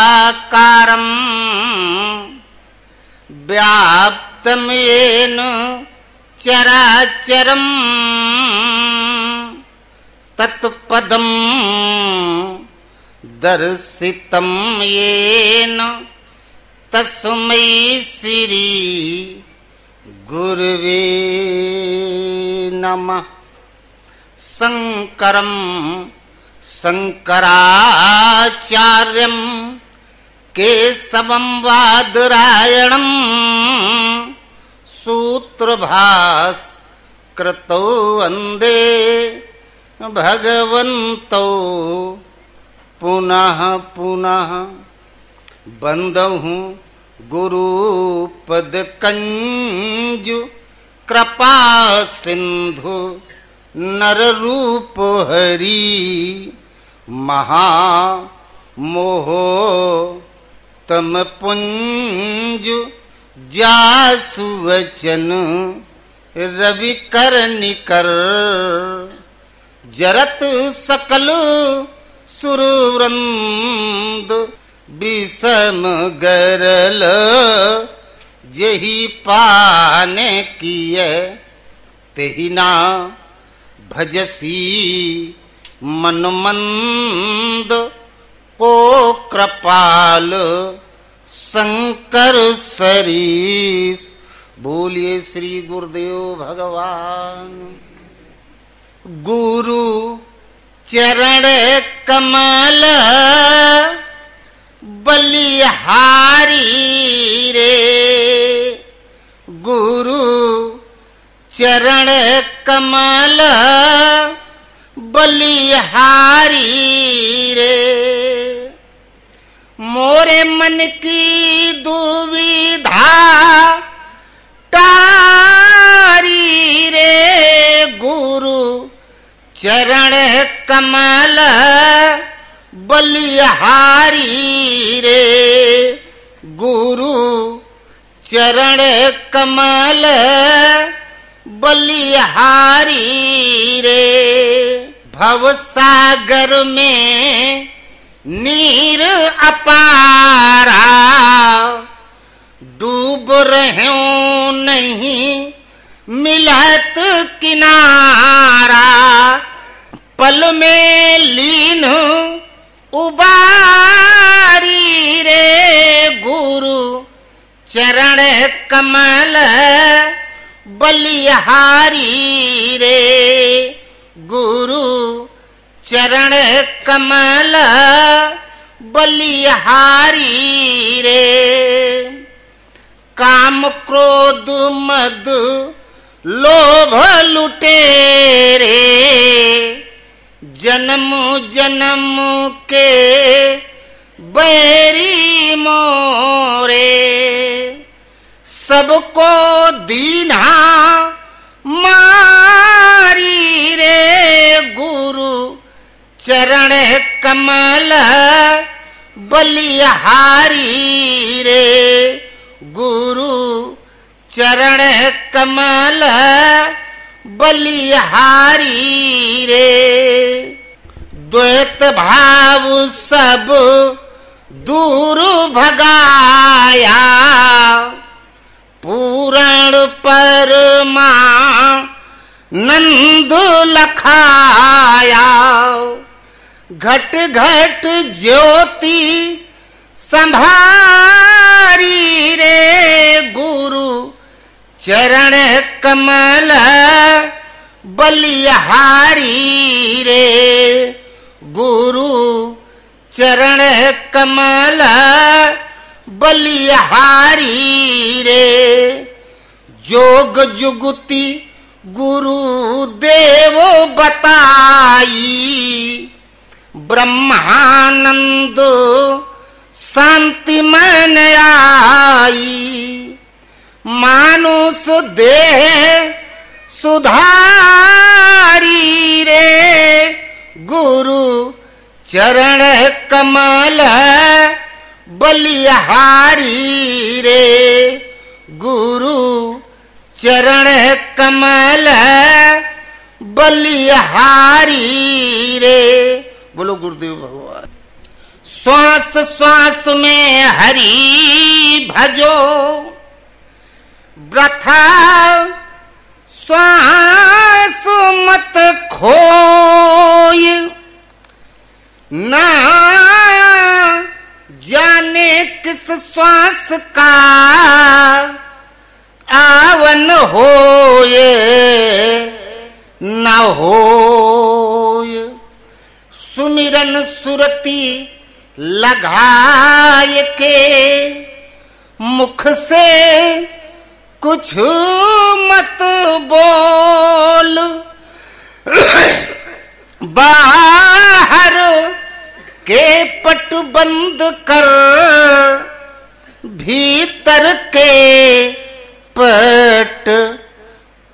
अखण्डमण्डलाकारं व्याप्तमेन चराचरं तत्पदं दर्शितं येन तस्मै श्री गुरुवे नमः। शंकरं शंकराचार्यं केशवं बादरायणं सूत्रभास्कृतौ वन्दे भगवन्तौ पुनः पुनः। बन्धुः गुरुपदकञ्जु कृपा सिंधु नररूप हरि महामोह तम पुंज जासु वचन रवि कर निकर जरत सकल सुरवृंद विषम गरल जही पाने किए तेहि ना भजसी मनमंद को कृपाल शंकर सरीस। बोलिए श्री गुरुदेव भगवान। गुरु चरण कमल बलिहारी रे, गुरु चरण कमल बलिहारी रे। मोरे मन की दुविधा टारी रे, गुरु चरण कमल बलिहारी रे। गुरु चरण कमल बलिहारी रे। भवसागर में नीर अपारा डूब रहूं नहीं मिलत किनारा। पल में लीन उबारी रे, गुरु चरण कमल बलिहारी रे। गुरु चरण कमल बलिहारी रे। काम क्रोध मद लोभ लुटेरे जन्म जन्म के बैरी मोरे। सबको दीना मारी रे, गुरु चरण कमल बलिहारी रे। गुरु चरण कमल बलिहारी रे। द्वैत भाव सब दूर भगाया, पूर्ण परमानंद लखाया। घट घट ज्योति संभारी रे, गुरु चरण कमल बलिहारी रे। गुरु चरण कमल बलिहारी रे। जोग जुगति गुरु देव बताई, ब्रह्मानंद शांति मन आई, मानुष देह सुधारी रे, गुरु चरण कमल बलिहारी रे, गुरु चरण कमल बलिहारी रे। बोलो गुरुदेव भगवान। श्वास श्वास में हरि भजो, वृथा श्वास मत खोय, ना जाने किस श्वास का आवन होए न होय। सुमिरन सुरती लगाए के, मुख से कुछ मत बोल, बाहर के पट बंद कर, भीतर के पट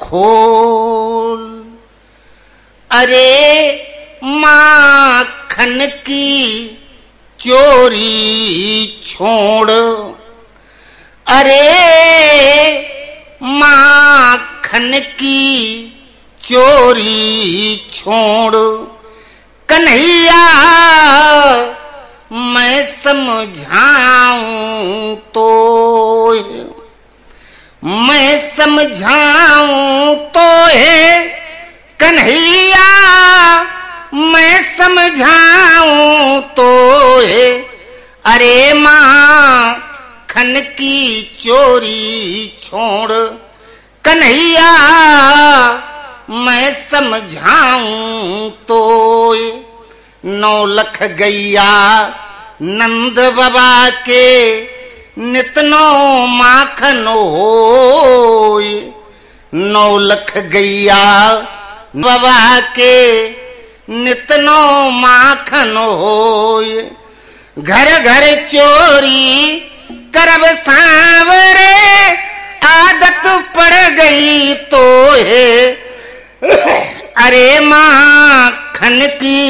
खोल। अरे माखन की चोरी छोड़, अरे माखन की चोरी छोड़, कन्हैया मैं समझाऊं तो, मैं समझाऊं तो है कन्हैया, मैं समझाऊं तो है। अरे माखन की चोरी छोड़, कन्हैया मैं समझाऊं तो। 9 लख गैया नंद बाबा के, नितनो माखन होय। 9 लख गैया बाबा के, नितनो माखन होय। घर घर चोरी करब सांवरे, आदत पड़ गई तो है। अरे माखन की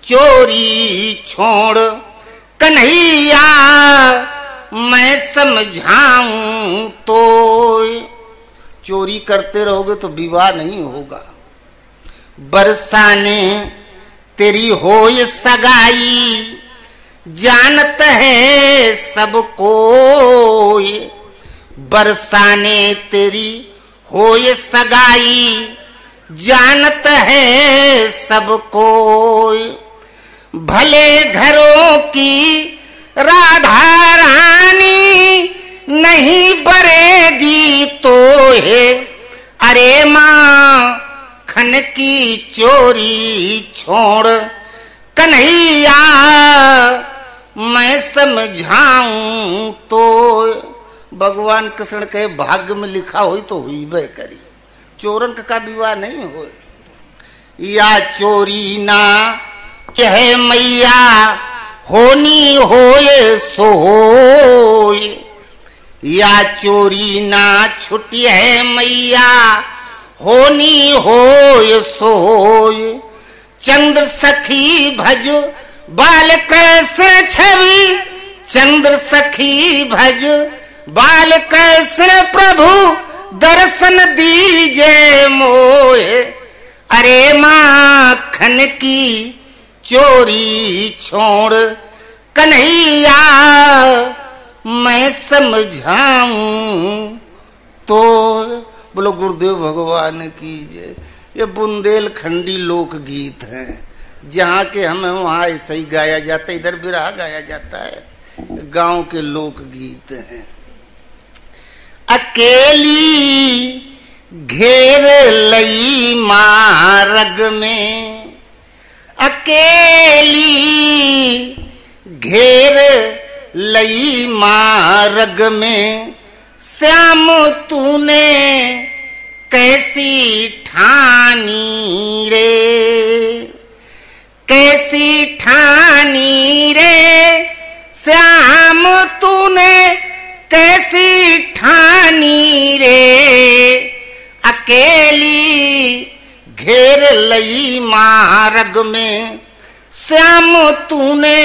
चोरी छोड़, कन्हैया मैं समझाऊं तो। चोरी करते रहोगे तो विवाह नहीं होगा। बरसाने तेरी होय सगाई, जानत है सब कोई। बरसाने तेरी होय सगाई, जानत है सब कोई। भले घरों की राधा रानी, नहीं बरेगी तो है। अरे माखन की चोरी छोड़, कन्हैया मैं समझाऊं तो। भगवान कृष्ण के भाग्य में लिखा हुई तो हुई बे करी, चोरन का विवाह नहीं हो। या चोरी ना कहे मैया, होनी होए सो होए। या चोरी ना छुटी है मैया, होनी होए सो होए। चंद्र सखी भज बाल कृष्ण छवि, चंद्र सखी भज बाल कृष्ण प्रभु, दर्शन दीजे मोहे। अरे माखन की चोरी छोड़, कन्हैया मैं समझाऊं तो। बोलो गुरुदेव भगवान की जय। ये बुंदेलखंडी लोकगीत हैं, जहाँ के हमें वहाँ ऐसे ही गाया जाता है, इधर बिरहा गाया जाता है। गांव के लोकगीत हैं। अकेली घेर लई मार्ग में, अकेली घेर लई मार्ग में, श्याम तूने कैसी ठानी रे। कैसी ठानी रे श्याम तूने कैसी ठानी रे, अकेली घेर लई मार्ग में श्याम तूने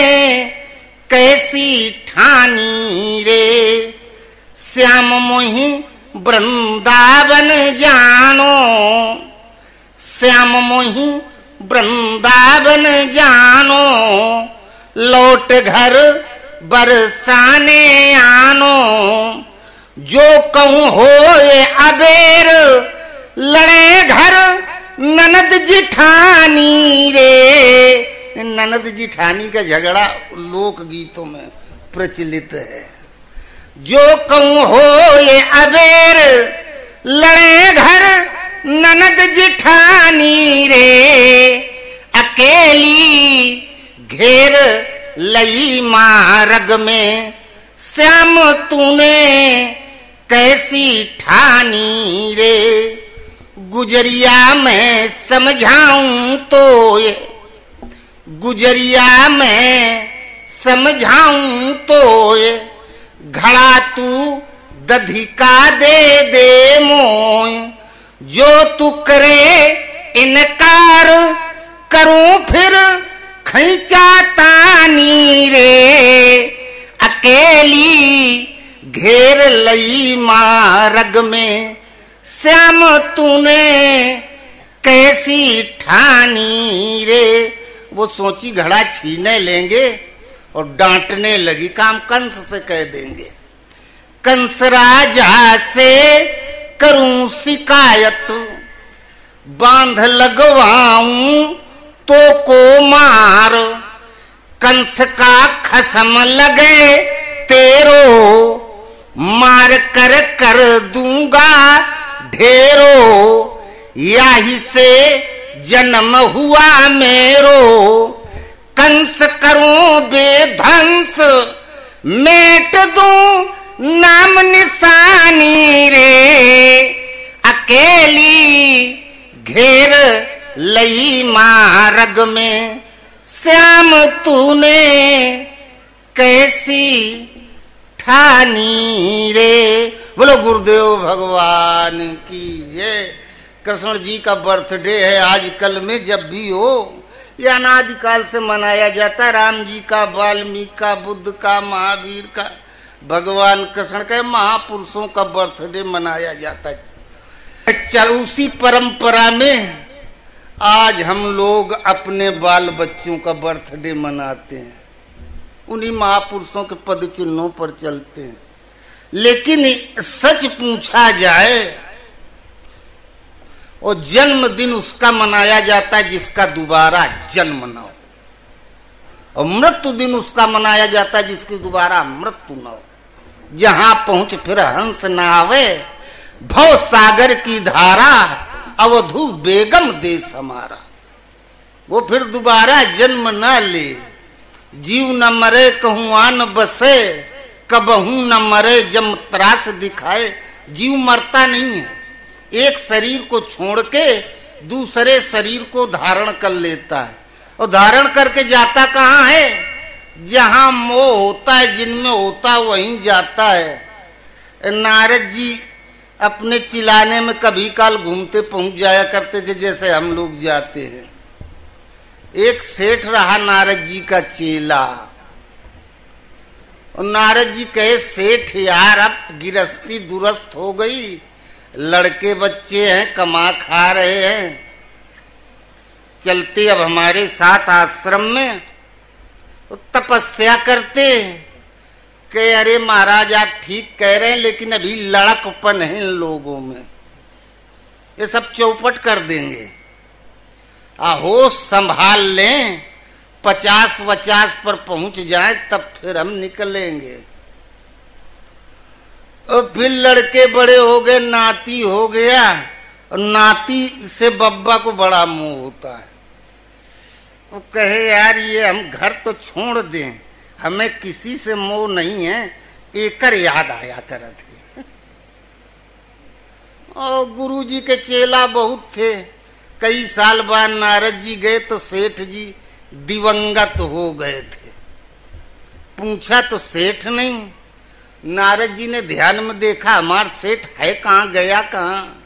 कैसी ठानी रे। श्याम मोहि वृंदावन जानो, श्याम मोहि वृंदावन जानो, लौट घर बरसाने आनो। जो कहूँ होए अबेर लड़े घर ननद जिठानी रे। ननद जिठानी का झगड़ा लोक गीतों में प्रचलित है। जो कहूँ होए अबेर लड़े घर ननद जिठानी रे, अकेली घेर लई मार्ग में श्याम तूने कैसी ठानी रे। गुजरिया मैं समझाऊं तो ये, गुजरिया मैं समझाऊं तो ये, घड़ा तू दधिका दे दे मोय। जो तू करे इनकार करूं फिर खींचा तानी रे, अकेली घेर लई मार्ग में श्याम तूने कैसी ठानी रे। वो सोची घड़ा छीने लेंगे और डांटने लगी, काम कंस से कह देंगे। कंस राजा से करूं शिकायत, बांध लगवाऊं तो को मार। कंस का खसम लगे तेरो, मार कर कर दूंगा ढेरो। याही से जन्म हुआ मेरो, कंस करूं बेध्वंस मेट दूं नाम निशानी रे। अकेली घेर लई मार्ग में श्याम तूने कैसी ठानी रे। बोलो गुरुदेव भगवान की जय। कृष्ण जी का बर्थडे है आजकल में जब भी हो, यह अनादिकाल से मनाया जाता है। राम जी का, वाल्मीकि का, बुद्ध का, महावीर का, भगवान कृष्ण का, महापुरुषों का बर्थडे मनाया जाता है। चल उसी परंपरा में आज हम लोग अपने बाल बच्चों का बर्थडे मनाते हैं, उन्हीं महापुरुषों के पद चिन्हों पर चलते हैं। लेकिन सच पूछा जाए और जन्मदिन उसका मनाया जाता है जिसका दोबारा जन्म न हो, और मृत्यु दिन उसका मनाया जाता है जिसकी दोबारा मृत्यु न हो। जहां पहुंच फिर हंस न आवे, भव सागर की धारा, अवधू बेगम देश हमारा। वो फिर दोबारा जन्म न ले। जीव न मरे कहूं आन बसे, कबहू न मरे जम त्रास दिखाए। जीव मरता नहीं है, एक शरीर को छोड़ के दूसरे शरीर को धारण कर लेता है, और धारण करके जाता कहाँ है? जहां मोह होता है, जिनमें होता है वहीं जाता है। नारद जी अपने चिलाने में कभी काल घूमते पहुंच जाया करते थे, जैसे हम लोग जाते हैं। एक सेठ रहा नारद जी का चेला, और नारद जी कहे सेठ यार अब गिरस्ती दुरुस्त हो गई, लड़के बच्चे हैं, कमा खा रहे हैं, चलते अब हमारे साथ आश्रम में तपस्या करते। कि अरे महाराज आप ठीक कह रहे हैं, लेकिन अभी लड़कपन है इन लोगों में, ये सब चौपट कर देंगे। होश संभाल लें, 50-50 पर पहुंच जाए तब फिर हम निकलेंगे। और फिर लड़के बड़े हो गए, नाती हो गया, और नाती से बब्बा को बड़ा मोह होता है। वो कहे यार ये हम घर तो छोड़ दें, हमें किसी से मोह नहीं है, एकर याद आया करत। और गुरु जी के चेला बहुत थे। कई साल बाद नारद जी गए तो सेठ जी दिवंगत हो गए थे। पूछा तो सेठ नहीं। नारद जी ने ध्यान में देखा, हमार सेठ है कहाँ, गया कहाँ।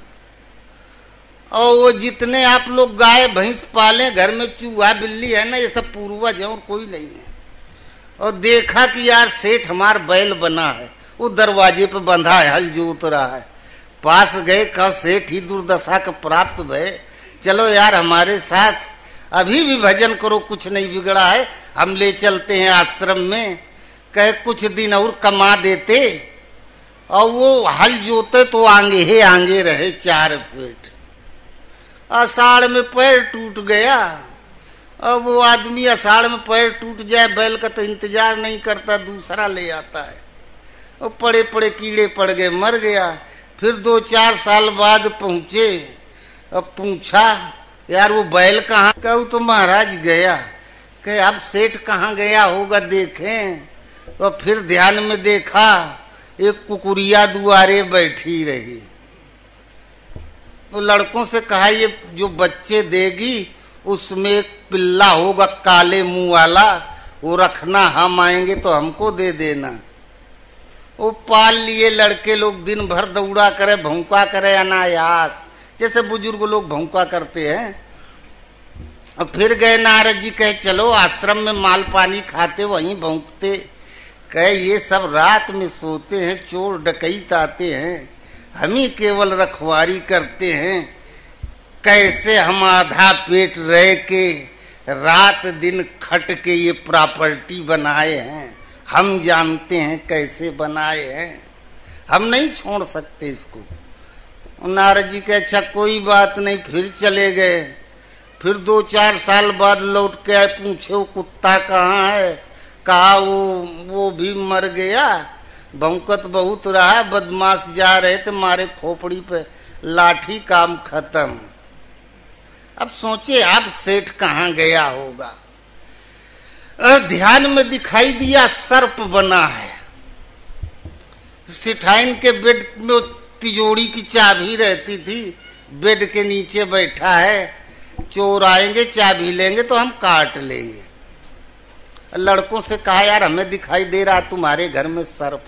और वो जितने आप लोग गाय भैंस पाले, घर में चूहा बिल्ली है ना, ये सब पूर्वज है और कोई नहीं है। और देखा कि यार सेठ हमार बैल बना है, वो दरवाजे पे बंधा है, हल जोत रहा है। पास गए, कहा सेठ ही दुर्दशा का प्राप्त भय, चलो यार हमारे साथ अभी भी भजन करो, कुछ नहीं बिगड़ा है, हम ले चलते हैं आश्रम में। कहे कुछ दिन और कमा देते। और वो हल जोते तो आगे ही आगे रहे 4 फीट। आषाढ़ में पैर टूट गया। अब वो आदमी आषाढ़ में पैर टूट जाए, बैल का तो इंतजार नहीं करता, दूसरा ले आता है। और पड़े पड़े कीड़े पड़ गए, मर गया। फिर 2-4 साल बाद पहुंचे। अब पूछा यार वो बैल कहाँ? कहूँ तो महाराज गया। कहे अब सेठ कहाँ गया होगा, देखें। और फिर ध्यान में देखा, एक कुकुरिया दुआरे बैठी रही। तो लड़कों से कहा ये जो बच्चे देगी उसमें एक पिल्ला होगा काले मुंह वाला, वो रखना, हम आएंगे तो हमको दे देना। वो पाल लिए लड़के लोग, दिन भर दौड़ा करे, भौंका करे अनायास, जैसे बुजुर्ग लोग भौंका करते हैं। और फिर गए नारद जी, कहे चलो आश्रम में माल पानी खाते, वहीं भौंकते। कहे ये सब रात में सोते हैं, चोर डकैत आते हैं, हम ही केवल रखवारी करते हैं। कैसे हम आधा पेट रह के रात दिन खट के ये प्रॉपर्टी बनाए हैं, हम जानते हैं कैसे बनाए हैं, हम नहीं छोड़ सकते इसको। नारद जी के अच्छा कोई बात नहीं, फिर चले गए। फिर 2-4 साल बाद लौट के आए, पूछे वो कुत्ता कहाँ है? कहा वो भी मर गया, भौंकत बहुत रहा, बदमाश जा रहे थे, मारे खोपड़ी पे लाठी, काम खत्म। अब सोचे अब सेठ कहाँ गया होगा। ध्यान में दिखाई दिया सर्प बना है। सिठाइन के बेड में तिजोरी की चाबी रहती थी, बेड के नीचे बैठा है। चोर आएंगे, चाबी लेंगे तो हम काट लेंगे। लड़कों से कहा यार हमें दिखाई दे रहा तुम्हारे घर में सर्प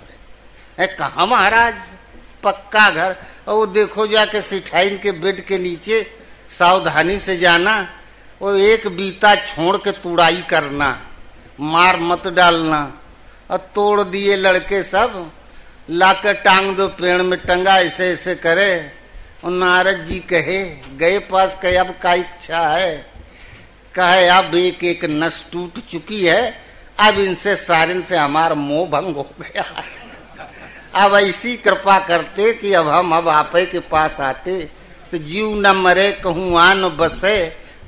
है। कहाँ महाराज, पक्का घर। और वो देखो जाके सिठाइन के बेड के नीचे सावधानी से जाना, वो एक बीता छोड़ के तुड़ाई करना, मार मत डालना। और तोड़ दिए लड़के सब, लाकर टांग दो पेड़ में, टंगा ऐसे ऐसे करे। और नारद जी कहे, गए पास, कहे अब क्या इच्छा है? कहे अब एक नस टूट चुकी है, अब इनसे सारिन से हमारा मोह भंग हो गया है। अब ऐसी कृपा करते कि अब हम आपे के पास आते, तो जीव न मरे कहूँ आन बसे,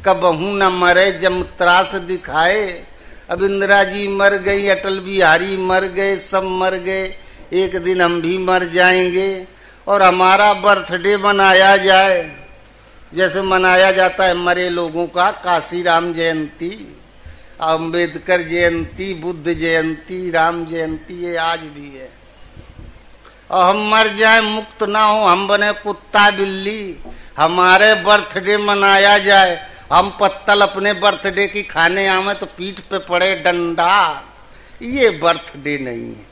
कबहू न मरे जम त्रास दिखाए। अब इंदिरा जी मर गई, अटल बिहारी मर गए, सब मर गए, एक दिन हम भी मर जाएंगे। और हमारा बर्थडे मनाया जाए, जैसे मनाया जाता है मरे लोगों का, काशीराम जयंती, अंबेडकर जयंती, बुद्ध जयंती, राम जयंती, ये आज भी है। और हम मर जाए, मुक्त ना हो, हम बने कुत्ता बिल्ली, हमारे बर्थडे मनाया जाए, हम पत्तल अपने बर्थडे की खाने आवे तो पीठ पे पड़े डंडा, ये बर्थडे नहीं है।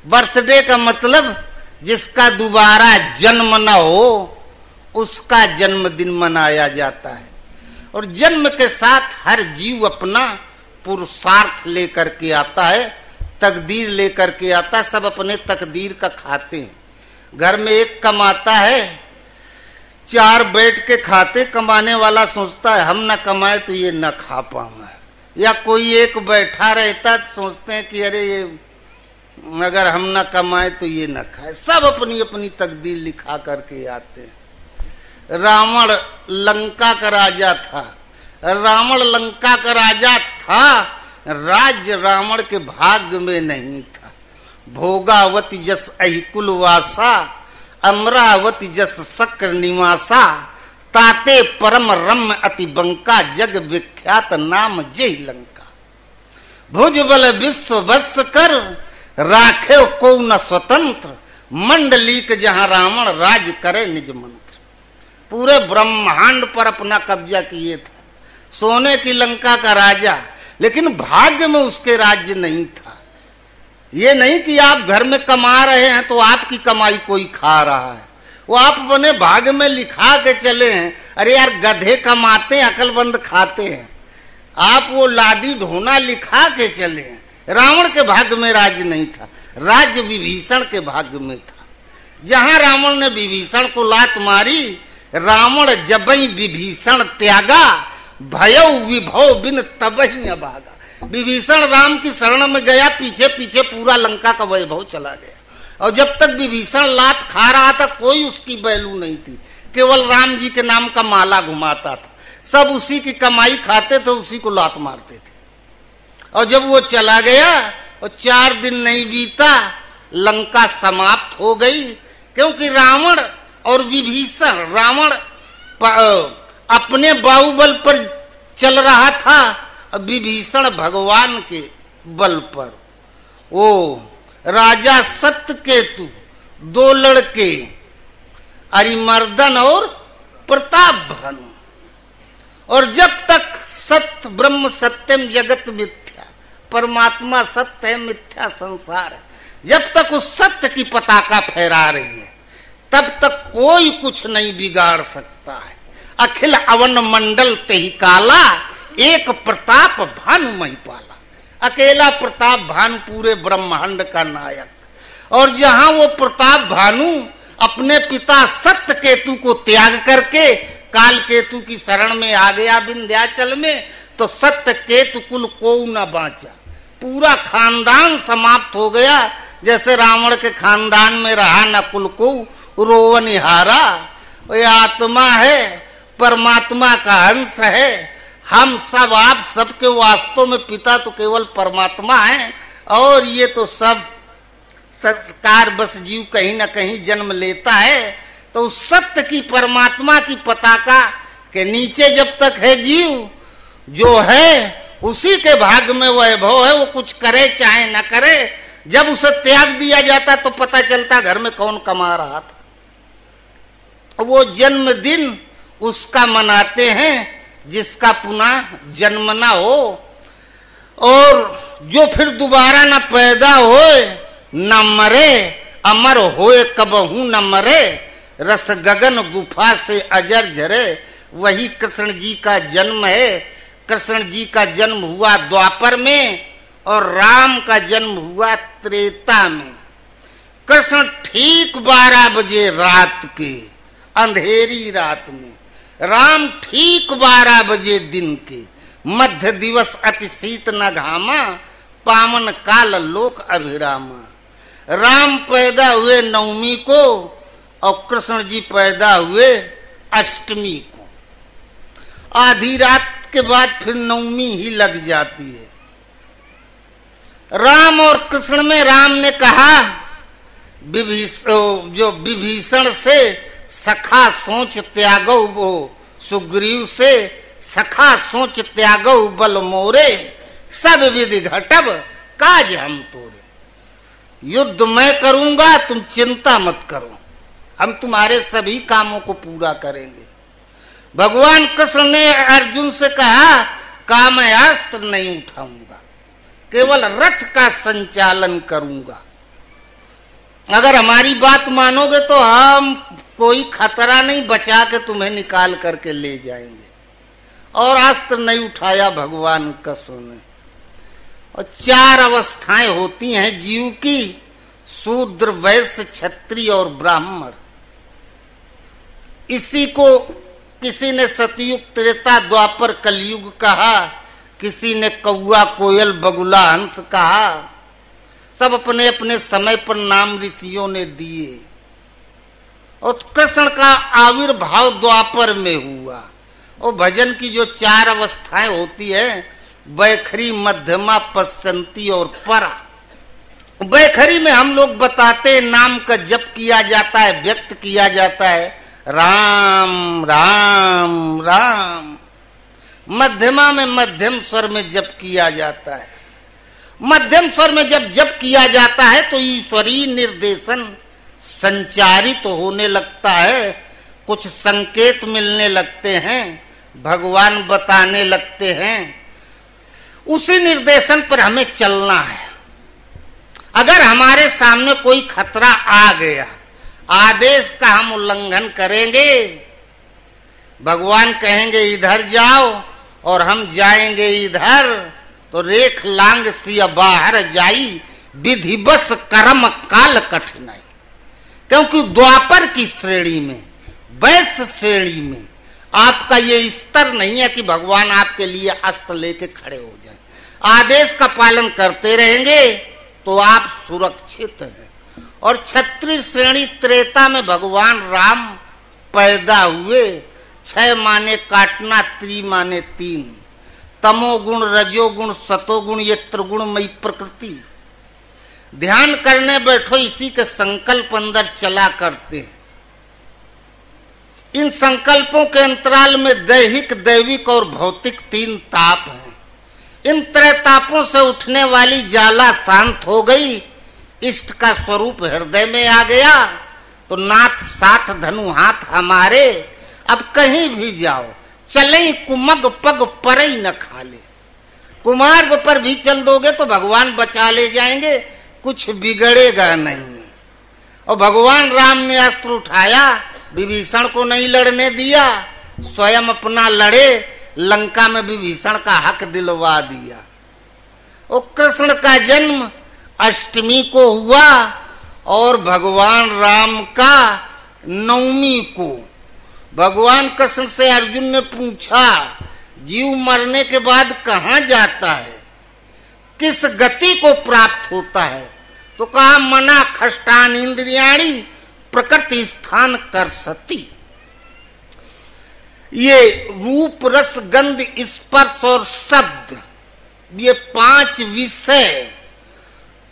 बर्थडे का मतलब जिसका दोबारा जन्म न हो उसका जन्मदिन मनाया जाता है। और जन्म के साथ हर जीव अपना पुरुषार्थ लेकर के आता है, तकदीर लेकर के आता है। सब अपने तकदीर का खाते हैं। घर में एक कमाता है, 4 बैठ के खाते, कमाने वाला सोचता है हम न कमाए तो ये न खा पाऊंगा। या कोई एक बैठा रहता है तो सोचते हैं कि अरे ये अगर हम न कमाए तो ये न खाए। सब अपनी अपनी तकदीर लिखा करके आते हैं। रावण लंका का राजा था। रावण लंका का राजा था, राज्य रावण के भाग्य में नहीं था। भोगावती जस अहिकुल वासा, अमरावती जस शक्र निवासा, ताते परम रम अति बंका, जग विख्यात नाम जय लंका। भुज बल विश्व बस कर, राखे को न स्वतंत्र, मंडलीक जहां रावण राज करे निज मंत्र। पूरे ब्रह्मांड पर अपना कब्जा किए था। सोने की लंका का राजा, लेकिन भाग्य में उसके राज्य नहीं था। ये नहीं कि आप घर में कमा रहे हैं तो आपकी कमाई कोई खा रहा है, वो आप अपने भाग्य में लिखा के चले हैं। अरे यार, गधे कमाते हैं, अकलमंद खाते हैं। आप वो लादी ढोना लिखा के चले हैं। रावण के भाग्य में राज्य नहीं था, राज्य विभीषण के भाग्य में था। जहां रावण ने विभीषण को लात मारी, रावण जबई विभीषण त्यागा, भयौ विभव बिन तबहि अभागा। विभीषण राम की शरण में गया, पीछे पीछे पूरा लंका का वैभव चला गया। और जब तक विभीषण लात खा रहा था, कोई उसकी वैल्यू नहीं थी, केवल राम जी के नाम का माला घुमाता था। सब उसी की कमाई खाते थे, उसी को लात मारते थे। और जब वो चला गया और 4 दिन नहीं बीता, लंका समाप्त हो गई। क्योंकि रावण और विभीषण, रावण अपने बाहुबल पर चल रहा था, विभीषण भगवान के बल पर। वो राजा सत्यकेतु, 2 लड़के, अरिमर्दन और प्रताप भानु। और जब तक सत्य ब्रह्म सत्यम जगत मिथ्या, परमात्मा सत्य है, मिथ्या संसार है, जब तक उस सत्य की पताका फहरा रही है, तब तक कोई कुछ नहीं बिगाड़ सकता है। अखिल अवन मंडल ते ही काला, एक प्रताप भानु महिपाला। अकेला प्रताप भानु पूरे ब्रह्मांड का नायक। और जहां वो प्रताप भानु अपने पिता सत्यकेतु को त्याग करके काल केतु की शरण में आ गया विंध्याचल में, तो सत्यकेतु कुल को न बांचा, पूरा खानदान समाप्त हो गया। जैसे रावण के खानदान में रहा न कुल को रोवन हारा। वो आत्मा है, परमात्मा का अंश है। हम सब, आप सबके वास्तव में पिता तो केवल परमात्मा है, और ये तो सब संस्कार बस जीव कहीं ना कहीं जन्म लेता है। तो उस सत्य की, परमात्मा की पताका के नीचे जब तक है जीव, जो है उसी के भाग्य में वैभव है। वो कुछ करे चाहे न करे, जब उसे त्याग दिया जाता तो पता चलता घर में कौन कमा रहा था। वो जन्मदिन उसका मनाते हैं जिसका पुनः जन्म ना हो, और जो फिर दोबारा न पैदा होए न मरे, अमर होए कबहू न मरे, रस गगन गुफा से अजर झरे, वही कृष्ण जी का जन्म है। कृष्ण जी का जन्म हुआ द्वापर में और राम का जन्म हुआ त्रेता में। कृष्ण ठीक 12 बजे रात के, अंधेरी रात में, राम ठीक 12 बजे दिन के। मध्य दिवस अति शीत न घामा, पावन काल लोक अभिरामा। राम पैदा हुए 9वीं को और कृष्ण जी पैदा हुए 8वीं को। आधी रात के बाद फिर 9वीं ही लग जाती है। राम और कृष्ण में राम ने कहा, जो विभीषण से सखा सोच त्यागो, वो सुग्रीव से सखा सोच त्यागो बल मोरे, सब विधि घटब काज हम तोरे। युद्ध मैं करूंगा, तुम चिंता मत करो, हम तुम्हारे सभी कामों को पूरा करेंगे। भगवान कृष्ण ने अर्जुन से कहा, कामयास्त्र नहीं उठाऊंगा, केवल रथ का संचालन करूंगा। अगर हमारी बात मानोगे तो हम कोई खतरा नहीं, बचा के तुम्हें निकाल करके ले जाएंगे। और अस्त्र नहीं उठाया भगवान कृष्ण ने। और 4 अवस्थाएं होती हैं जीव की, शूद्र, वैश्य, क्षत्रिय और ब्राह्मण। इसी को किसी ने सतयुग, त्रेता, द्वापर, कलयुग कहा, किसी ने कौआ, कोयल, बगुला, हंस कहा। सब अपने अपने समय पर नाम ऋषियों ने दिए। और कृष्ण का आविर्भाव द्वापर में हुआ। और भजन की जो 4 अवस्थाएं होती है, बैखरी, मध्यमा, पश्चंती और परा। बैखरी में हम लोग बताते हैं, नाम का जप किया जाता है, व्यक्त किया जाता है, राम राम राम। मध्यमा में मध्यम स्वर में जप किया जाता है। मध्यम स्वर में जब जप किया जाता है तो ईश्वरीय निर्देशन संचारित होने लगता है, कुछ संकेत मिलने लगते हैं, भगवान बताने लगते हैं। उसी निर्देशन पर हमें चलना है। अगर हमारे सामने कोई खतरा आ गया, आदेश का हम उल्लंघन करेंगे, भगवान कहेंगे इधर जाओ और हम जाएंगे इधर, तो रेख लांग सिया बाहर जाई, विधिवश कर्म काल कठिनाई। क्योंकि द्वापर की श्रेणी में, वैश्य श्रेणी में आपका ये स्तर नहीं है कि भगवान आपके लिए अस्त्र लेके खड़े हो जाए। आदेश का पालन करते रहेंगे तो आप सुरक्षित हैं। और क्षत्रिय श्रेणी त्रेता में भगवान राम पैदा हुए। 6 माने काटना, त्रि माने 3, तमोगुण, रजोगुण, सतोगुण, ये त्रिगुणमयी प्रकृति। ध्यान करने बैठो, इसी के संकल्प अंदर चला करते हैं। इन संकल्पों के अंतराल में दैहिक, दैविक और भौतिक 3 ताप हैं। इन त्रैतापों से उठने वाली ज्वाला शांत हो गई, इष्ट का स्वरूप हृदय में आ गया, तो नाथ साथ धनु हाथ हमारे। अब कहीं भी जाओ, चले कुमग पग परई न खाले। कुमार्ग पर भी चल दोगे तो भगवान बचा ले जाएंगे, कुछ बिगड़ेगा नहीं। और भगवान राम ने अस्त्र उठाया, विभीषण को नहीं लड़ने दिया, स्वयं अपना लड़े, लंका में विभीषण का हक दिलवा दिया। और कृष्ण का जन्म अष्टमी को हुआ और भगवान राम का नवमी को। भगवान कृष्ण से अर्जुन ने पूछा, जीव मरने के बाद कहाँ जाता है, किस गति को प्राप्त होता है? तो कहा मना खष्टान इंद्रियाणी प्रकृति स्थान कर सती। ये रूप, रस, गंध, स्पर्श और शब्द, ये 5 विषय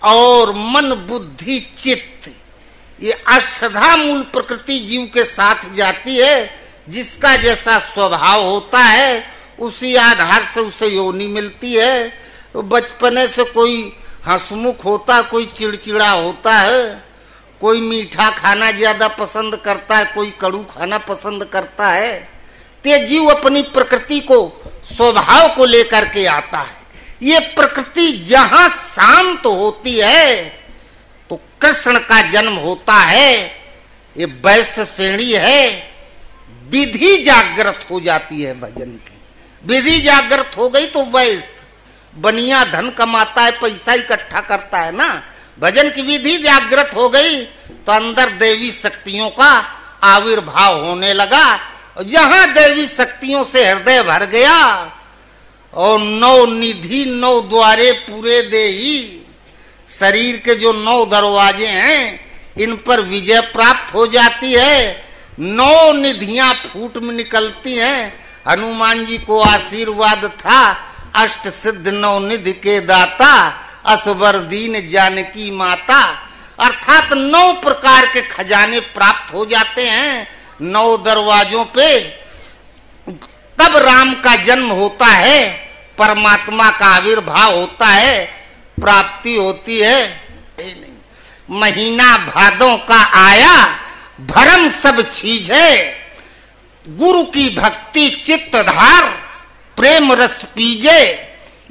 और मन, बुद्धि, चित्त, ये अष्टधा मूल प्रकृति जीव के साथ जाती है। जिसका जैसा स्वभाव होता है उसी आधार से उसे योनि मिलती है। तो बचपने से कोई हंसमुख होता, कोई चिड़चिड़ा होता है, कोई मीठा खाना ज्यादा पसंद करता है, कोई कड़ू खाना पसंद करता है। ते जीव अपनी प्रकृति को, स्वभाव को लेकर के आता है। ये प्रकृति जहां शांत होती है तो कृष्ण का जन्म होता है। ये वैश्य श्रेणी है। विधि जागृत हो जाती है भजन की। विधि जागृत हो गई तो वैश्य बनिया धन कमाता है, पैसा इकट्ठा करता है ना। भजन की विधि जागृत हो गई तो अंदर देवी शक्तियों का आविर्भाव होने लगा। जहां देवी शक्तियों से हृदय भर गया और 9 निधि 9 द्वारे पूरे देही, शरीर के जो 9 दरवाजे हैं इन पर विजय प्राप्त हो जाती है। 9 निधियां फूट में निकलती हैं। हनुमान जी को आशीर्वाद था, अष्ट सिद्ध 9 निधि के दाता, असबर दीन जानकी माता। अर्थात 9 प्रकार के खजाने प्राप्त हो जाते हैं 9 दरवाजों पे। तब राम का जन्म होता है, परमात्मा का आविर्भाव होता है, प्राप्ति होती है। महीना भादों का आया, भरम सब चीज है, गुरु की भक्ति चित्त धार, प्रेम रस पीजे,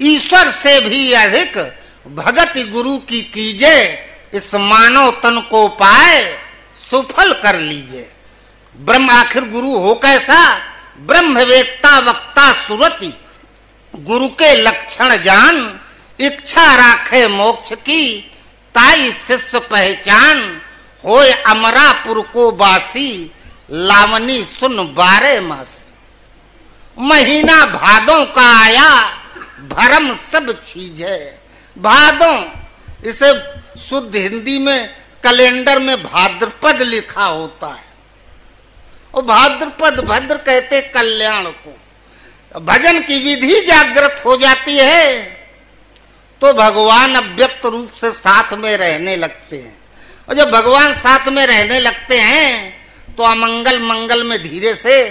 ईश्वर से भी अधिक भगत गुरु की कीजे, इस मानव तन को पाए सुफल कर लीजिए। ब्रह्म आखिर गुरु हो कैसा? ब्रह्मवेत्ता वक्ता सुरति, गुरु के लक्षण जान, इच्छा राखे मोक्ष की, ताई शिष्य पहचान, होय अमरापुर को बासी, लावनी सुन 12 मासी। महीना भादों का आया, भरम सब चीज है। भादों, इसे शुद्ध हिंदी में कैलेंडर में भाद्रपद लिखा होता है। और भाद्रपद, भद्र कहते कल्याण को। भजन की विधि जागृत हो जाती है तो भगवान अव्यक्त रूप से साथ में रहने लगते हैं। और जब भगवान साथ में रहने लगते हैं तो अमंगल मंगल में धीरे से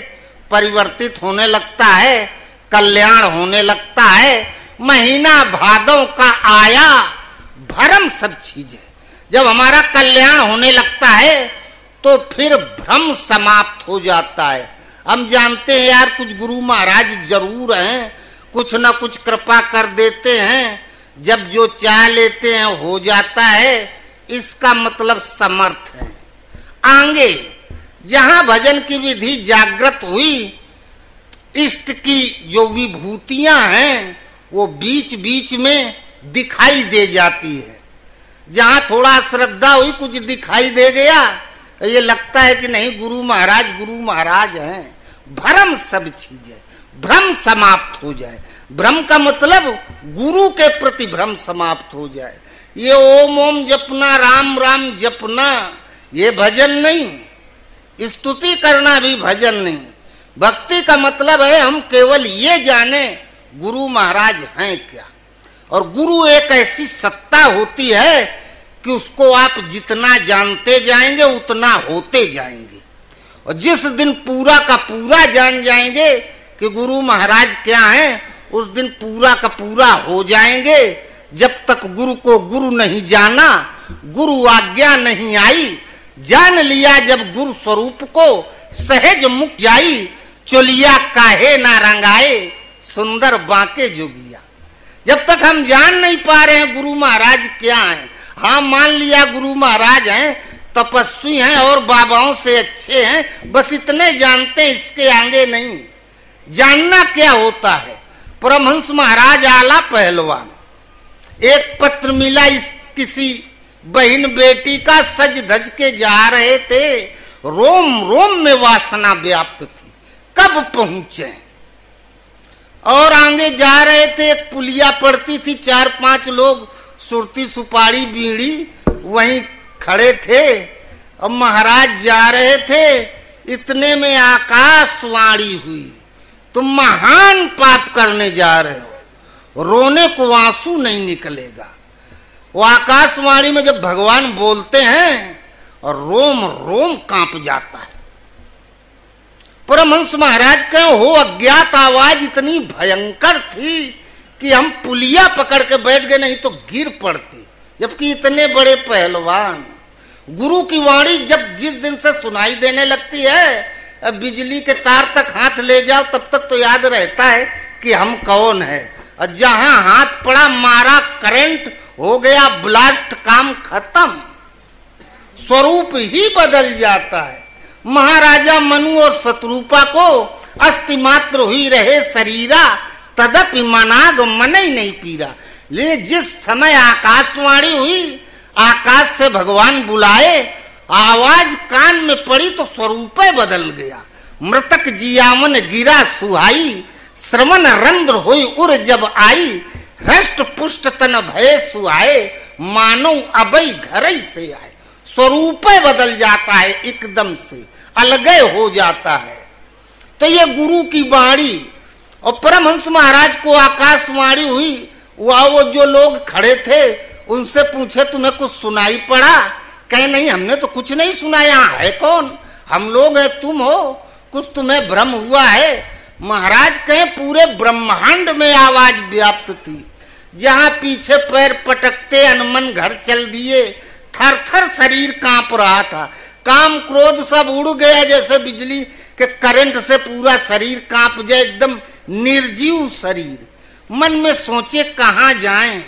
परिवर्तित होने लगता है, कल्याण होने लगता है। महीना भादों का आया, भरम सब चीज है। जब हमारा कल्याण होने लगता है तो फिर भ्रम समाप्त हो जाता है। हम जानते हैं यार कुछ गुरु महाराज जरूर हैं, कुछ न कुछ कृपा कर देते हैं, जब जो चाह लेते हैं हो जाता है, इसका मतलब समर्थ है। आगे जहां भजन की विधि जागृत हुई, इष्ट की जो विभूतियां हैं वो बीच बीच में दिखाई दे जाती है। जहां थोड़ा श्रद्धा हुई, कुछ दिखाई दे गया, ये लगता है कि नहीं गुरु महाराज हैं। भ्रम सब चीज है, भ्रम समाप्त हो जाए। भ्रम का मतलब गुरु के प्रति भ्रम समाप्त हो जाए। ये ओम ओम जपना, राम राम जपना, ये भजन नहीं। स्तुति करना भी भजन नहीं। भक्ति का मतलब है हम केवल ये जाने गुरु महाराज हैं क्या। और गुरु एक ऐसी सत्ता होती है कि उसको आप जितना जानते जाएंगे उतना होते जाएंगे। और जिस दिन पूरा का पूरा जान जाएंगे कि गुरु महाराज क्या हैं, उस दिन पूरा का पूरा हो जाएंगे। जब तक गुरु को गुरु नहीं जाना, गुरु आज्ञा नहीं आई, जान लिया जब गुरु स्वरूप को, सहज मुख जाई, चोलिया काहे ना रंगाए, सुंदर बांके जोगिया। जब तक हम जान नहीं पा रहे हैं गुरु महाराज क्या हैं, हाँ मान लिया गुरु महाराज हैं, तपस्वी हैं और बाबाओं से अच्छे हैं, बस इतने जानते हैं, इसके आगे नहीं। जानना क्या होता है। परमहंस महाराज आला पहलवान, एक पत्र मिला इस किसी बहन बेटी का, सज धज के जा रहे थे, रोम रोम में वासना व्याप्त थी, कब पहुंचे। और आगे जा रहे थे, एक पुलिया पड़ती थी, 4-5 लोग सुरती सुपारी बीड़ी वहीं खड़े थे और महाराज जा रहे थे। इतने में आकाशवाणी हुई, तुम महान पाप करने जा रहे हो, रोने को आंसू नहीं निकलेगा। वो आकाशवाणी में जब भगवान बोलते हैं और रोम रोम कांप जाता है। परमहंस महाराज कहे हो अज्ञात आवाज इतनी भयंकर थी कि हम पुलिया पकड़ के बैठ गए, नहीं तो गिर पड़ते। जबकि इतने बड़े पहलवान, गुरु की वाणी जब जिस दिन से सुनाई देने लगती है, अब बिजली के तार तक हाथ ले जाओ तब तक तो याद रहता है कि हम कौन है। और जहां हाथ पड़ा, मारा करंट, हो गया ब्लास्ट, काम खत्म, स्वरूप ही बदल जाता है। महाराजा मनु और शत्रुपा को अस्थि मात्र हुई रहे शरीरा, तदपि मनाग मन ही नहीं पीरा। लेकिन जिस समय आकाशवाणी हुई, आकाश से भगवान बुलाए, आवाज कान में पड़ी तो स्वरूप बदल गया। मृतक जियामन गिरा सुहाई, श्रवण रंध्र हुई उर जब आई, हृष्ट पुष्ट तन भय सुहाए, मानो अबई घर से आए। स्वरूप बदल जाता है, एकदम से अलगे हो जाता है। तो ये गुरु की वाणी। और परमहंस महाराज को आकाशवाणी हुई, वो जो लोग खड़े थे उनसे पूछे तुम्हें कुछ सुनाई पड़ा? कहे नहीं, हमने तो कुछ नहीं सुना। यहाँ है कौन? हम लोग हैं, तुम हो, कुछ तुम्हें भ्रम हुआ है? महाराज कहे पूरे ब्रह्मांड में आवाज व्याप्त थी। जहां पीछे पैर पटकते अनमन घर चल दिए, थर थर शरीर कांप रहा था, काम क्रोध सब उड़ गया, जैसे बिजली के करंट से पूरा शरीर कांप जाए, एकदम निर्जीव शरीर। मन में सोचे कहाँ जाएं,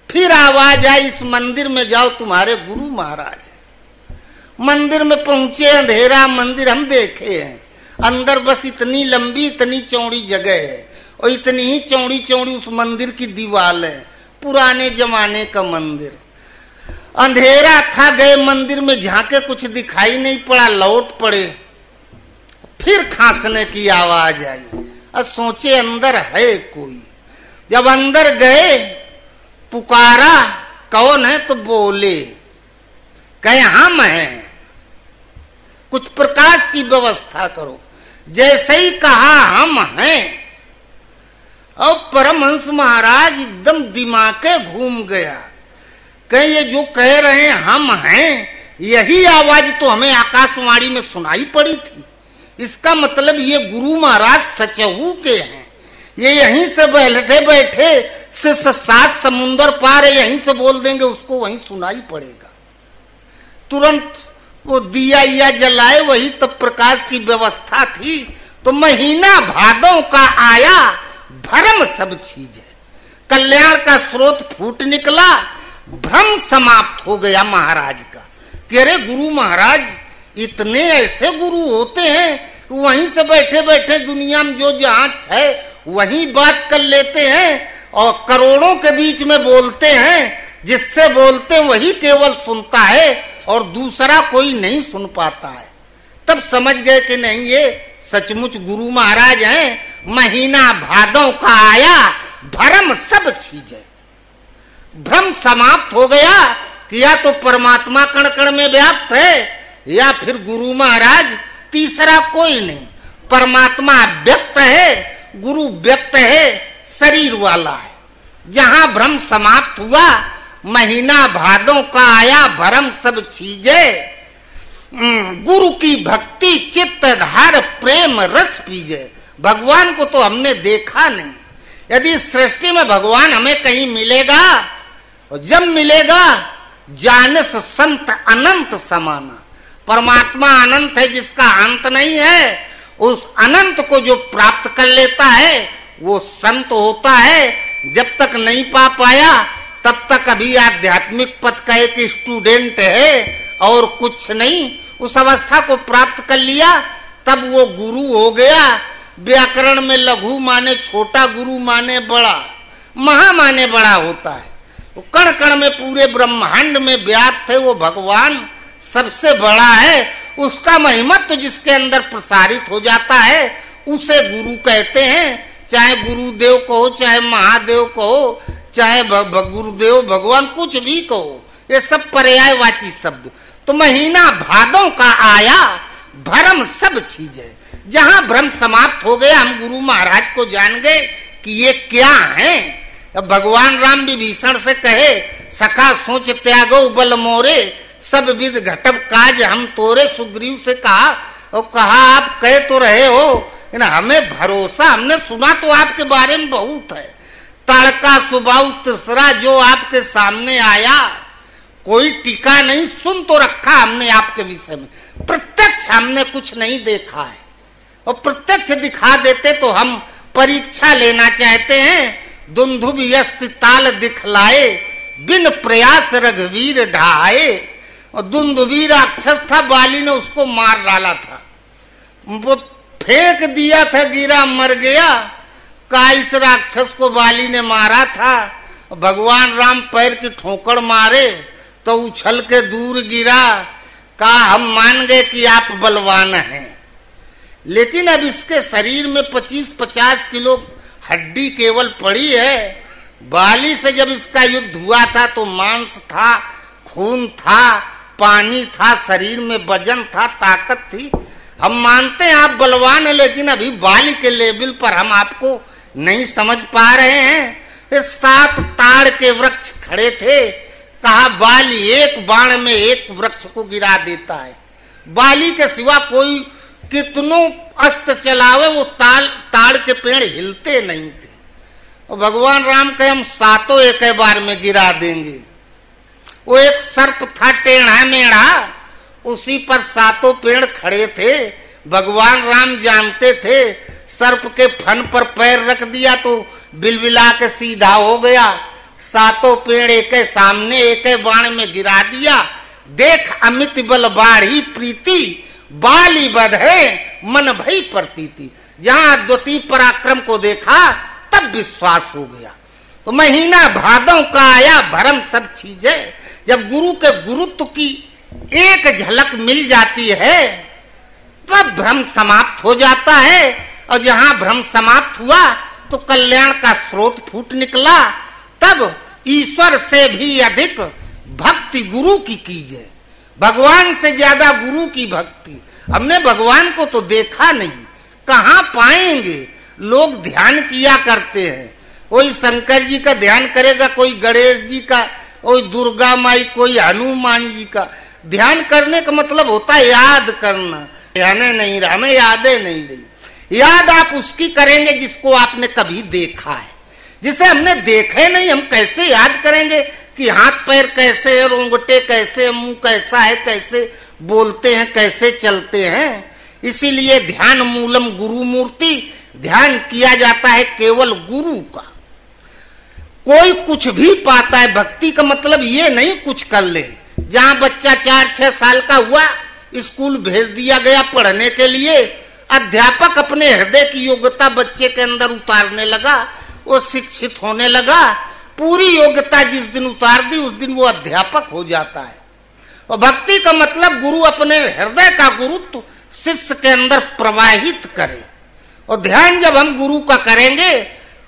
फिर आवाज आई इस मंदिर में जाओ, तुम्हारे गुरु महाराज है। मंदिर में पहुंचे, अंधेरा मंदिर हम देखे हैं, अंदर बस इतनी लंबी इतनी चौड़ी जगह है और इतनी ही चौड़ी चौड़ी उस मंदिर की दीवार है, पुराने जमाने का मंदिर। अंधेरा था, गए मंदिर में झांके, कुछ दिखाई नहीं पड़ा, लौट पड़े। फिर खांसने की आवाज आई और सोचे अंदर है कोई। जब अंदर गए, पुकारा कौन है, तो बोले, कहे हम हैं, कुछ प्रकाश की व्यवस्था करो। जैसे ही कहा हम हैं, और परमहंस महाराज एकदम दिमागे घूम गया। कहे ये जो कह रहे हैं हम हैं, यही आवाज तो हमें आकाशवाणी में सुनाई पड़ी थी। इसका मतलब ये गुरु महाराज सचहू के हैं। ये यहीं से बैठे बैठे से 7 समुंदर पार है, यहीं से बोल देंगे, उसको वहीं सुनाई पड़ेगा। तुरंत वो दिया जलाए, वही तब प्रकाश की व्यवस्था थी। तो महीना भादों का आया, भरम सब चीज है। कल्याण का स्रोत फूट निकला, भ्रम समाप्त हो गया महाराज का। कि अरे गुरु महाराज, इतने ऐसे गुरु होते हैं वहीं से बैठे बैठे दुनिया में जो जहां है वहीं बात कर लेते हैं और करोड़ों के बीच में बोलते हैं। जिससे बोलते वही केवल सुनता है और दूसरा कोई नहीं सुन पाता है। तब समझ गए कि नहीं, ये सचमुच गुरु महाराज हैं। महीना भादों का आया, भरम सब चीज है। भ्रम समाप्त हो गया कि या तो परमात्मा कण कण में व्याप्त है या फिर गुरु महाराज, तीसरा कोई नहीं। परमात्मा व्यक्त है, गुरु व्यक्त है, शरीर वाला है। जहां भ्रम समाप्त हुआ, महीना भादों का आया, भरम सब चीजें। गुरु की भक्ति चित्त धार प्रेम रस पीजे। भगवान को तो हमने देखा नहीं। यदि सृष्टि में भगवान हमें कहीं मिलेगा, और जब मिलेगा जानस संत अनंत समाना। परमात्मा अनंत है जिसका अंत नहीं है। उस अनंत को जो प्राप्त कर लेता है वो संत होता है। जब तक नहीं पा पाया तब तक अभी आध्यात्मिक पथ का एक स्टूडेंट है और कुछ नहीं। उस अवस्था को प्राप्त कर लिया तब वो गुरु हो गया। व्याकरण में लघु माने छोटा, गुरु माने बड़ा, महा माने बड़ा होता है। वो कण कण में पूरे ब्रह्मांड में व्याप्त है, वो भगवान सबसे बड़ा है। उसका महिमत्व जिसके अंदर प्रसारित हो जाता है उसे गुरु कहते हैं। चाहे गुरुदेव कहो, चाहे महादेव कहो, चाहे गुरुदेव भगवान, कुछ भी कहो, ये सब पर्यायवाची शब्द। तो महीना भादों का आया, भरम सब चीज है। जहां भ्रम समाप्त हो गया, हम गुरु महाराज को जान गए कि ये क्या है। अब भगवान राम विभीषण से कहे, सखा सोच त्यागो बल मोरे, सब विद घटप काज हम तोरे। सुग्रीव से कहा, और कहा आप कहे तो रहे हो, हमें भरोसा, हमने सुना तो आपके बारे में बहुत है। तड़का सुबाऊ तीसरा जो आपके सामने आया, कोई टीका नहीं, सुन तो रखा हमने आपके विषय में, प्रत्यक्ष हमने कुछ नहीं देखा है। और प्रत्यक्ष दिखा देते तो हम परीक्षा लेना चाहते हैं। दुंदुभ यस्त ताल दिखलाए, बिन प्रयास रघुवीर ढाए। और दुंदुभी राक्षस था, बाली ने उसको मार डाला था, वो फेंक दिया था, गिरा मर गया। का इस राक्षस को बाली ने मारा था। भगवान राम पैर की ठोकर मारे तो उछल के दूर गिरा। कहा हम मान गए कि आप बलवान हैं, लेकिन अब इसके शरीर में 25-50 किलो हड्डी केवल पड़ी है। बाली से जब इसका युद्ध हुआ था तो मांस था, खून था, पानी था, शरीर में वजन था, ताकत थी। हम मानते हैं आप बलवान हैं, लेकिन अभी बाली के लेवल पर हम आपको नहीं समझ पा रहे हैं। फिर 7 ताड़ के वृक्ष खड़े थे। कहा बाली एक बाण में एक वृक्ष को गिरा देता है। बाली के सिवा कोई कितनों अस्त्र चलावे, वो ताड़ के पेड़ हिलते नहीं थे। और भगवान राम कहे हम 7 एक बार में गिरा देंगे। वो एक सर्प था टेढ़ा मेढ़ा, उसी पर 7 पेड़ खड़े थे। भगवान राम जानते थे सर्प के फन पर पैर रख दिया तो बिलबिला के सीधा हो गया। 7 पेड़ एक सामने एक बाण में गिरा दिया। देख अमित बल बाढ़ी प्रीति, बाली बधे मन भई प्रतीति। जहां द्वितीय पराक्रम को देखा तब विश्वास हो गया। तो महीना भादों का आया, भरम सब चीजें। जब गुरु के गुरुत्व की एक झलक मिल जाती है तब भ्रम समाप्त हो जाता है। और जहां भ्रम समाप्त हुआ तो कल्याण का स्रोत फूट निकला। तब ईश्वर से भी अधिक भक्ति गुरु की कीजिए। भगवान से ज्यादा गुरु की भक्ति। हमने भगवान को तो देखा नहीं, कहां पाएंगे। लोग ध्यान किया करते हैं, कोई शंकर जी का ध्यान करेगा, कोई गणेश जी का, कोई दुर्गा माई, कोई हनुमान जी का। ध्यान करने का मतलब होता है याद करना। ध्यान नहीं रहा, हमें यादें नहीं रही। याद आप उसकी करेंगे जिसको आपने कभी देखा है। जिसे हमने देखे नहीं हम कैसे याद करेंगे कि हाथ पैर कैसे है, रोंगटे कैसे, मुंह कैसा है, कैसे बोलते हैं, कैसे चलते हैं। इसीलिए ध्यान मूलम गुरु मूर्ति, ध्यान किया जाता है केवल गुरु का। कोई कुछ भी पाता है, भक्ति का मतलब ये नहीं कुछ कर ले। जहां बच्चा 4-6 साल का हुआ, स्कूल भेज दिया गया पढ़ने के लिए, अध्यापक अपने हृदय की योग्यता बच्चे के अंदर उतारने लगा, वो शिक्षित होने लगा। पूरी योग्यता जिस दिन उतार दी उस दिन वो अध्यापक हो जाता है। और भक्ति का मतलब गुरु अपने हृदय का गुरुत्व शिष्य के अंदर प्रवाहित करे। और ध्यान जब हम गुरु का करेंगे,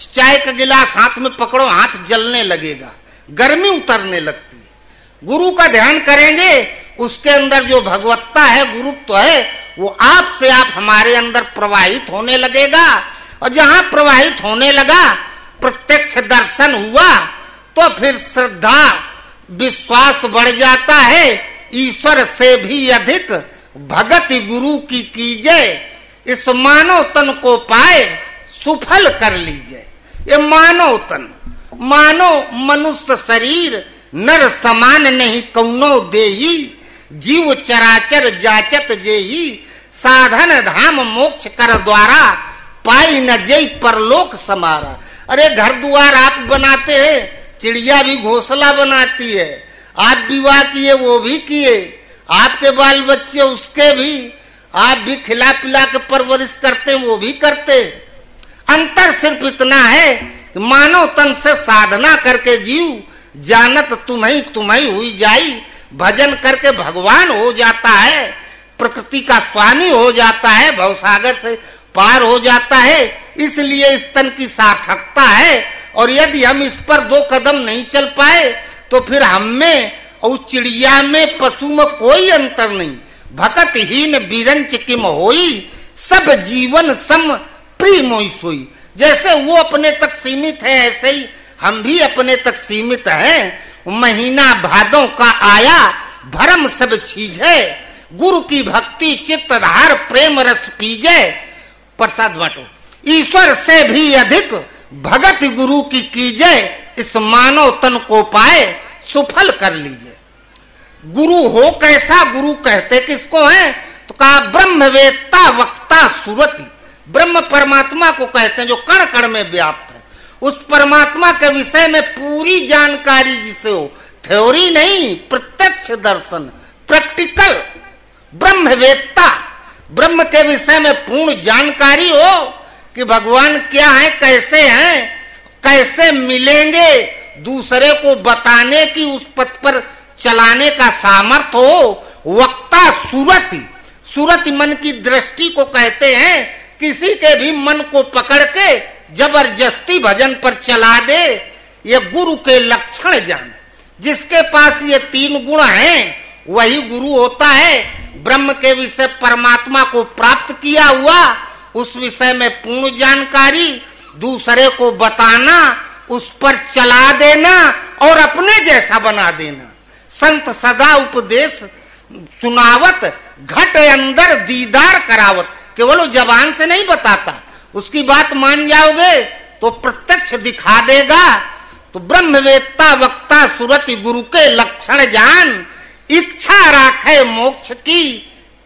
चाय का गिलास हाथ में पकड़ो, हाथ जलने लगेगा, गर्मी उतरने लगती है। गुरु का ध्यान करेंगे, उसके अंदर जो भगवत्ता है, गुरुत्व है, वो आप से आप हमारे अंदर प्रवाहित होने लगेगा। और जहां प्रवाहित होने लगा, प्रत्यक्ष दर्शन हुआ, तो फिर श्रद्धा विश्वास बढ़ जाता है। ईश्वर से भी अधिक भगति गुरु की कीजिए, इस मानव तन को पाए सुफल कर लीजिए। ये मानव तन, मानव मनुष्य शरीर, नर समान नहीं कौनो देही, जीव चराचर जाचत जेही, साधन धाम मोक्ष कर द्वारा, पाई न जय परलोक समारा। अरे घर द्वार आप बनाते हैं, चिड़िया भी घोंसला बनाती है। आप विवाह किए, वो भी किए, आपके बाल बच्चे उसके भी, आप भी खिला पिला के परवरिश करते, वो भी करते। अंतर सिर्फ इतना है कि मानव तन से साधना करके जीव जानत तुम्हें हुई जाई, भजन करके भगवान हो जाता है, प्रकृति का स्वामी हो जाता है, भवसागर से पार हो जाता है। इसलिए इस तन की सार्थकता है। और यदि हम इस पर 2 कदम नहीं चल पाए तो फिर हम में और चिड़िया में, पशु में कोई अंतर नहीं। भकत हीन बिरंच किम होई, सब जीवन सम प्रिय मोई सोई। जैसे वो अपने तक सीमित है, ऐसे ही हम भी अपने तक सीमित हैं। महीना भादों का आया, भरम सब चीज है, गुरु की भक्ति चित्तधार प्रेम रस पीजे। प्रसाद बांटो। ईश्वर से भी अधिक भगत गुरु की कीजिए, इस मानव तन को पाए सुफल कर लीजिए। गुरु हो कैसा? गुरु कहते किसको है? तो कहा ब्रह्मवेत्ता वक्ता सुरति। ब्रह्म परमात्मा को कहते हैं जो कण कण में व्याप्त है। उस परमात्मा के विषय में पूरी जानकारी जिसे हो, थ्योरी नहीं, प्रत्यक्ष दर्शन, प्रैक्टिकल। ब्रह्मवेत्ता, ब्रह्म के विषय में पूर्ण जानकारी हो कि भगवान क्या है, कैसे हैं, कैसे मिलेंगे, दूसरे को बताने की, उस पथ पर चलाने का सामर्थ्य हो। वक्ता सुरति, सुरति मन की दृष्टि को कहते हैं। किसी के भी मन को पकड़ के जबरदस्ती भजन पर चला दे, ये गुरु के लक्षण जान। जिसके पास ये 3 गुण हैं वही गुरु होता है। ब्रह्म के विषय परमात्मा को प्राप्त किया हुआ, उस विषय में पूर्ण जानकारी, दूसरे को बताना, उस पर चला देना और अपने जैसा बना देना। संत सदा उपदेश सुनावत, घट अंदर दीदार करावत। केवल वो जबान से नहीं बताता, उसकी बात मान जाओगे तो प्रत्यक्ष दिखा देगा। तो ब्रह्मवेत्ता वक्ता सुरति गुरु के लक्षण जान, इच्छा राखे मोक्ष की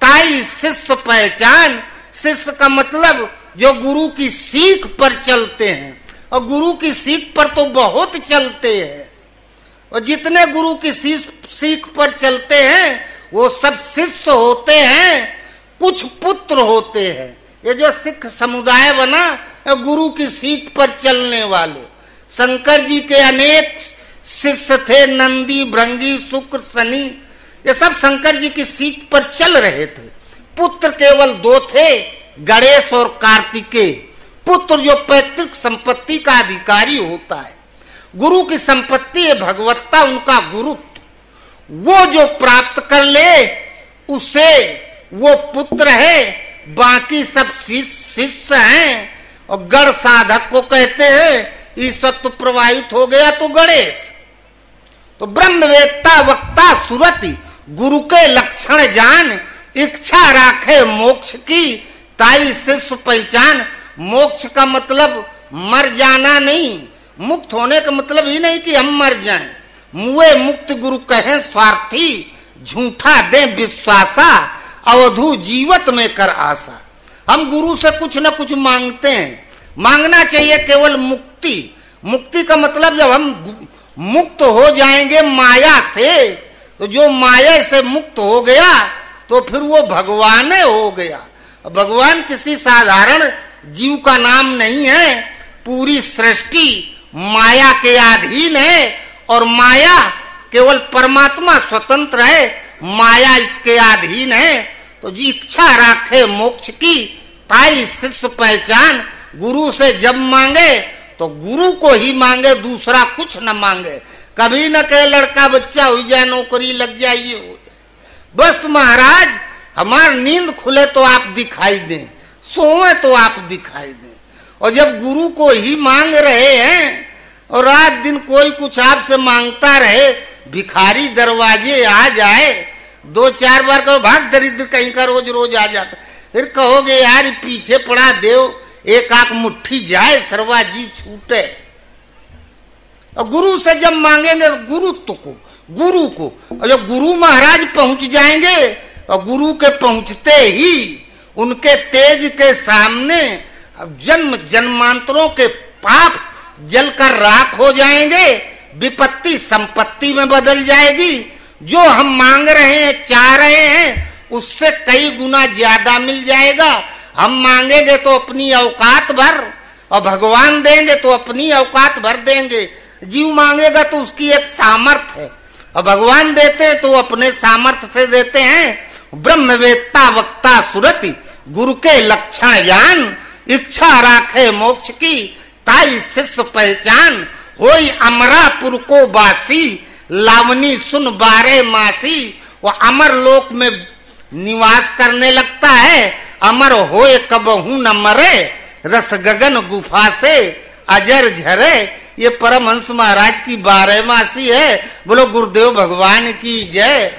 ताई शिष्य पहचान। शिष्य का मतलब जो गुरु की सीख पर चलते हैं, और गुरु की सीख पर तो बहुत चलते हैं। और जितने गुरु की सीख पर चलते हैं वो सब शिष्य होते हैं, कुछ पुत्र होते हैं। ये जो सिख समुदाय बना, गुरु की सीख पर चलने वाले। शंकर जी के अनेक शिष्य थे, नंदी, भृंगी, शुक्र, शनि, ये सब शंकर जी की सीख पर चल रहे थे। पुत्र केवल 2 थे, गणेश और कार्तिकेय। पुत्र जो पैतृक संपत्ति का अधिकारी होता है, गुरु की संपत्ति है भगवत्ता, उनका गुरुत्व। वो जो प्राप्त कर ले उसे वो पुत्र है, बाकी सब शिष्य हैं। और गण साधक को कहते हैं, ईश्वर तो प्रवाहित हो गया तो गणेश। तो ब्रह्मवेत्ता वक्ता सुरति गुरु के लक्षण जान, इच्छा राखे मोक्ष की ताई शिष्य पहचान। मोक्ष का मतलब मर जाना नहीं, मुक्त होने का मतलब ही नहीं कि हम मर जाएं। मुए मुक्त गुरु कहें स्वार्थी, झूठा दे विश्वासा, अवधु जीवत में कर आशा। हम गुरु से कुछ न कुछ मांगते हैं। मांगना चाहिए केवल मुक्ति। मुक्ति का मतलब जब हम मुक्त हो जाएंगे माया से, तो जो माया से मुक्त हो गया तो फिर वो भगवान हो गया। भगवान किसी साधारण जीव का नाम नहीं है। पूरी सृष्टि माया के अधीन है और माया केवल परमात्मा स्वतंत्र है, माया इसके अधीन है। तो जी इच्छा राखे मोक्ष की ताई शिष्य पहचान। गुरु से जब मांगे तो गुरु को ही मांगे, दूसरा कुछ न मांगे। कभी न कहे लड़का बच्चा हो जाए, नौकरी लग जाए, ये हो जाए। बस महाराज हमार नींद खुले तो आप दिखाई दें, सोए तो आप दिखाई दें। और जब गुरु को ही मांग रहे हैं और रात दिन कोई कुछ आपसे मांगता रहे, भिखारी दरवाजे आ जाए, 2-4 बार कहो भाग दरिद्र कहीं का रोज रोज आ जाता, फिर कहोगे यार पीछे पड़ा देव एक आंख मुट्ठी जाए सर्वा जीव छूटे। और गुरु से जब मांगेंगे गुरुत्व को, गुरु को, और जब गुरु महाराज पहुंच जाएंगे और गुरु के पहुंचते ही उनके तेज के सामने जन्म जन्मांतरों के पाप जलकर राख हो जाएंगे, विपत्ति संपत्ति में बदल जाएगी। जो हम मांग रहे हैं, चाह रहे हैं, उससे कई गुना ज्यादा मिल जाएगा। हम मांगेंगे तो अपनी औकात भर और भगवान देंगे तो अपनी औकात भर देंगे। जीव मांगेगा तो उसकी एक सामर्थ है और भगवान देते हैं तो अपने सामर्थ से देते हैं। ब्रह्मवेत्ता वक्ता सुरति गुरु के लक्षण ज्ञान, इच्छा राखे मोक्ष की ताई शिष्य पहचान। होई अमरापुर को बासी लावनी सुन 12 मासी। वो अमर लोक में निवास करने लगता है। अमर होए कबहू न मरे, रस गगन गुफा से अजर झरे। ये परमहंस महाराज की 12 मासी है। बोलो गुरुदेव भगवान की जय।